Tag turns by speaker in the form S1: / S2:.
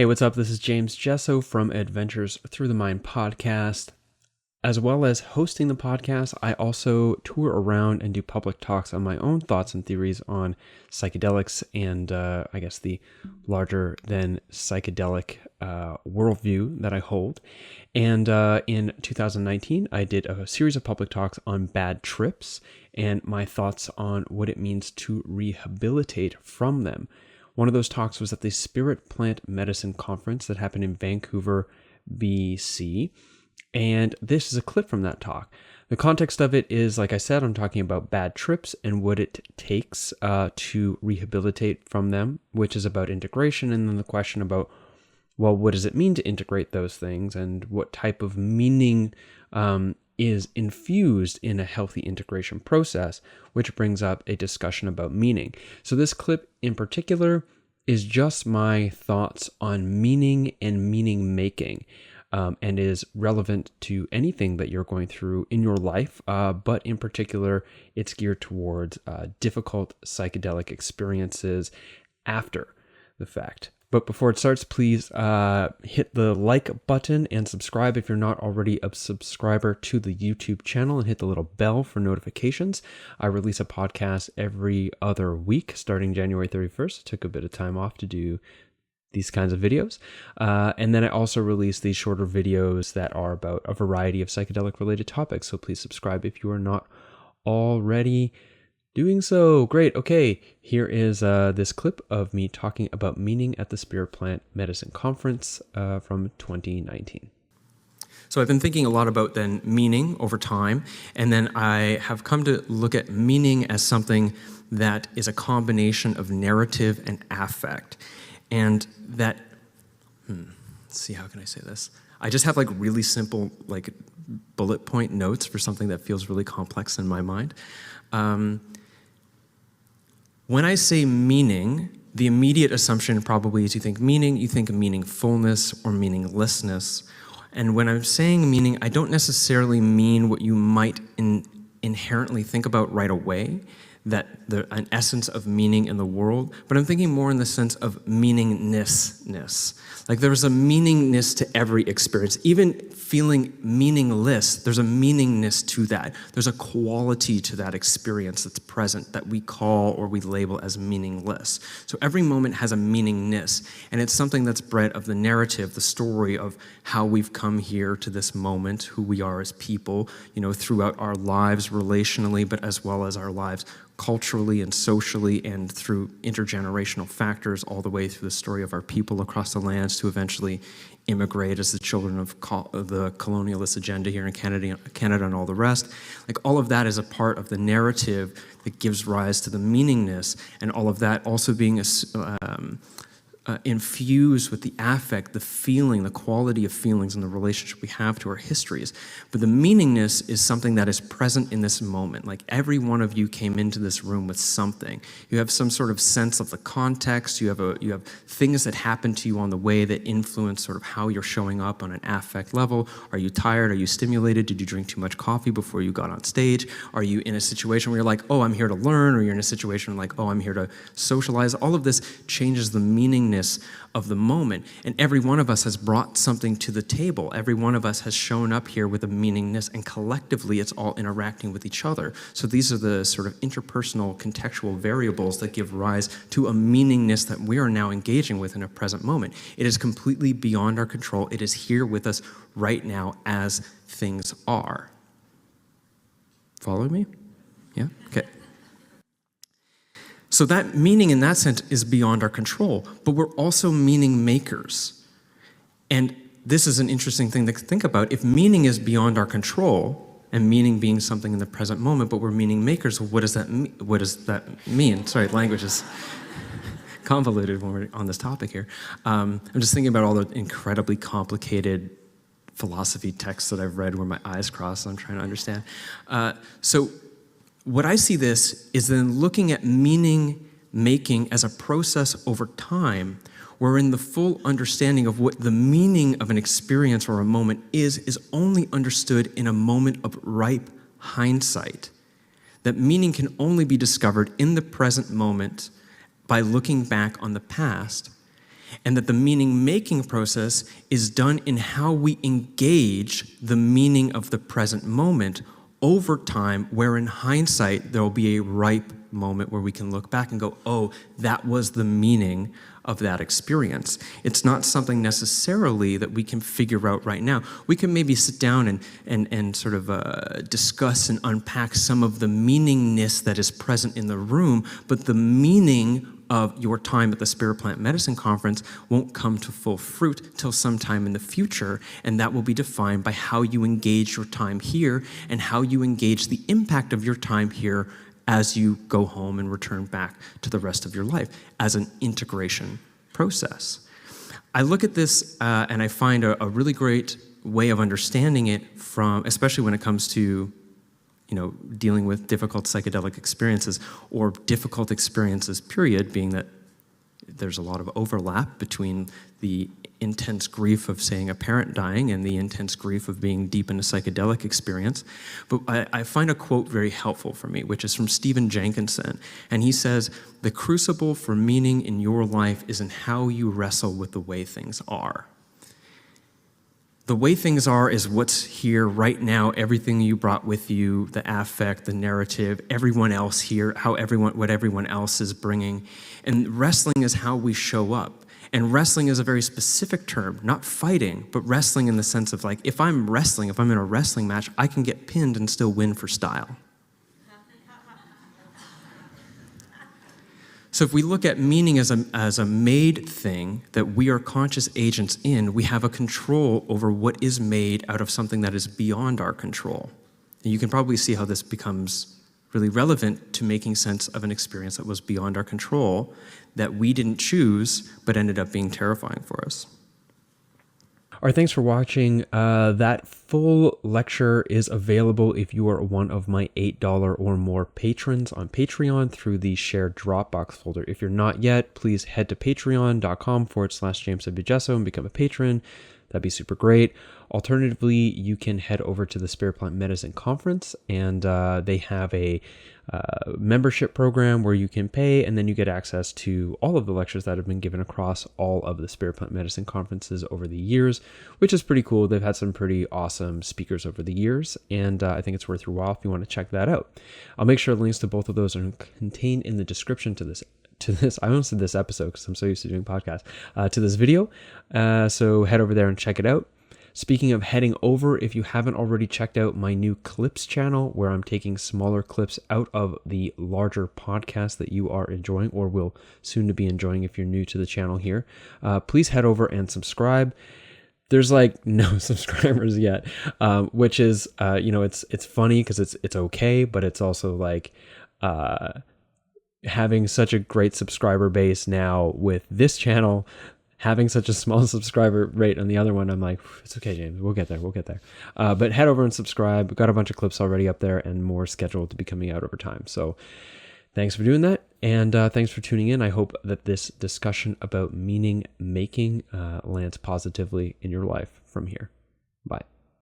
S1: Hey, what's up? This is James Jesso from Adventures Through the Mind podcast. As well as hosting the podcast, I also tour around and do public talks on my own thoughts and theories on psychedelics and I guess the larger than psychedelic worldview that I hold. And in 2019, I did a series of public talks on bad trips and my thoughts on what it means to rehabilitate from them. One of those talks was at the Spirit Plant Medicine Conference that happened in Vancouver, BC. And this is a clip from that talk. The context of it is, like I said, I'm talking about bad trips and what it takes to rehabilitate from them, which is about integration. And then the question about, well, what does it mean to integrate those things and what type of meaning is infused in a healthy integration process, which brings up a discussion about meaning. So this clip in particular is just my thoughts on meaning and meaning making, and is relevant to anything that you're going through in your life, but in particular, it's geared towards difficult psychedelic experiences after the fact. But before it starts, please hit the like button and subscribe if you're not already a subscriber to the YouTube channel, and hit the little bell for notifications. I release a podcast every other week starting January 31st. I took a bit of time off to do these kinds of videos. And then I also release these shorter videos that are about a variety of psychedelic related topics. So please subscribe if you are not already doing so. Great. Okay. Here is this clip of me talking about meaning at the Spirit Plant Medicine Conference from 2019. So I've been thinking a lot about then meaning over time, and then I have come to look at meaning as something that is a combination of narrative and affect. And that, let's see, how can I say this? I just have like really simple like bullet point notes for something that feels really complex in my mind. When I say meaning, the immediate assumption probably is you think meaning, you think meaningfulness or meaninglessness. And when I'm saying meaning, I don't necessarily mean what you might inherently think about right away, that an essence of meaning in the world, but I'm thinking more in the sense of meaningness. Like there's a meaningness to every experience. Even feeling meaningless, there's a meaningness to that. There's a quality to that experience that's present that we call or we label as meaningless. So every moment has a meaningness, and it's something that's bred of the narrative, the story of how we've come here to this moment, who we are as people, throughout our lives relationally, but as well as our lives culturally and socially and through intergenerational factors all the way through the story of our people across the lands to eventually immigrate as the children of the colonialist agenda here in Canada and all the rest. Like all of that is a part of the narrative that gives rise to the meaningness, and all of that also being infused with the affect, the feeling, the quality of feelings and the relationship we have to our histories. But the meaningness is something that is present in this moment. Like every one of you came into this room with something. You have some sort of sense of the context. You have things that happen to you on the way that influence sort of how you're showing up on an affect level. Are you tired? Are you stimulated? Did you drink too much coffee before you got on stage? Are you in a situation where you're like, oh, I'm here to learn? Or you're in a situation like, oh, I'm here to socialize? All of this changes the meaningness of the moment, and every one of us has brought something to the table. Every one of us has shown up here with a meaningness, and collectively it's all interacting with each other. So these are the sort of interpersonal contextual variables that give rise to a meaningness that we are now engaging with in a present moment. It is completely beyond our control. It is here with us right now as things are. Follow me? Yeah? Okay. So that meaning in that sense is beyond our control, but we're also meaning makers. And this is an interesting thing to think about. If meaning is beyond our control, and meaning being something in the present moment, but we're meaning makers, what does that mean? What does that mean? Sorry, language is convoluted when we're on this topic here. I'm just thinking about all the incredibly complicated philosophy texts that I've read where my eyes cross, so I'm trying to understand. So what I see this is then looking at meaning making as a process over time, wherein the full understanding of what the meaning of an experience or a moment is only understood in a moment of ripe hindsight. That meaning can only be discovered in the present moment by looking back on the past.
S2: and that the meaning-making process is done in how we engage the meaning of the present moment over time, where in hindsight, there will be a ripe moment where we can look back and go, oh, that was the meaning of that experience. It's not something necessarily that we can figure out right now. We can maybe sit down and sort of discuss and unpack some of the meaningness that is present in the room, but the meaning of your time at the Spirit Plant Medicine Conference won't come to full fruit till sometime in the future, and that will be defined by how you engage your time here and how you engage the impact of your time here as you go home and return back to the rest of your life as an integration process. I look at this and I find a really great way of understanding it from, especially when it comes to dealing with difficult psychedelic experiences or difficult experiences, period, being that there's a lot of overlap between the intense grief of seeing a parent dying and the intense grief of being deep in a psychedelic experience. But I find a quote very helpful for me, which is from Stephen Jenkinson. And he says, "The crucible for meaning in your life is in how you wrestle with the way things are." The way things are is what's here right now, everything you brought with you, the affect, the narrative, everyone else here, what everyone else is bringing. And wrestling is how we show up. And wrestling is a very specific term, not fighting, but wrestling in the sense of like, if I'm in a wrestling match, I can get pinned and still win for style. So if we look at meaning as a made thing that we are conscious agents in, we have a control over what is made out of something that is beyond our control. And you can probably see how this becomes really relevant to making sense of an experience that was beyond our control, that we didn't choose, but ended up being terrifying for us.
S1: All right, thanks for watching. That full lecture is available if you are one of my $8 or more patrons on Patreon through the shared Dropbox folder. If you're not yet, please head to patreon.com/JamesWJesso and become a patron. That'd be super great. Alternatively, you can head over to the Spirit Plant Medicine Conference, and they have a membership program where you can pay, and then you get access to all of the lectures that have been given across all of the Spirit Plant Medicine conferences over the years, which is pretty cool. They've had some pretty awesome speakers over the years, and I think it's worth your while if you want to check that out. I'll make sure links to both of those are contained in the description to this, I almost said this episode because I'm so used to doing podcasts, to this video. So head over there and check it out. Speaking of heading over, if you haven't already checked out my new clips channel, where I'm taking smaller clips out of the larger podcast that you are enjoying or will soon to be enjoying if you're new to the channel here, please head over and subscribe. There's like no subscribers yet, which is, it's funny because it's okay, but it's also like, having such a great subscriber base now with this channel, having such a small subscriber rate on the other one, I'm like, it's okay, James, we'll get there. But head over and subscribe. We've got a bunch of clips already up there and more scheduled to be coming out over time. So thanks for doing that. And thanks for tuning in. I hope that this discussion about meaning making lands positively in your life from here. Bye.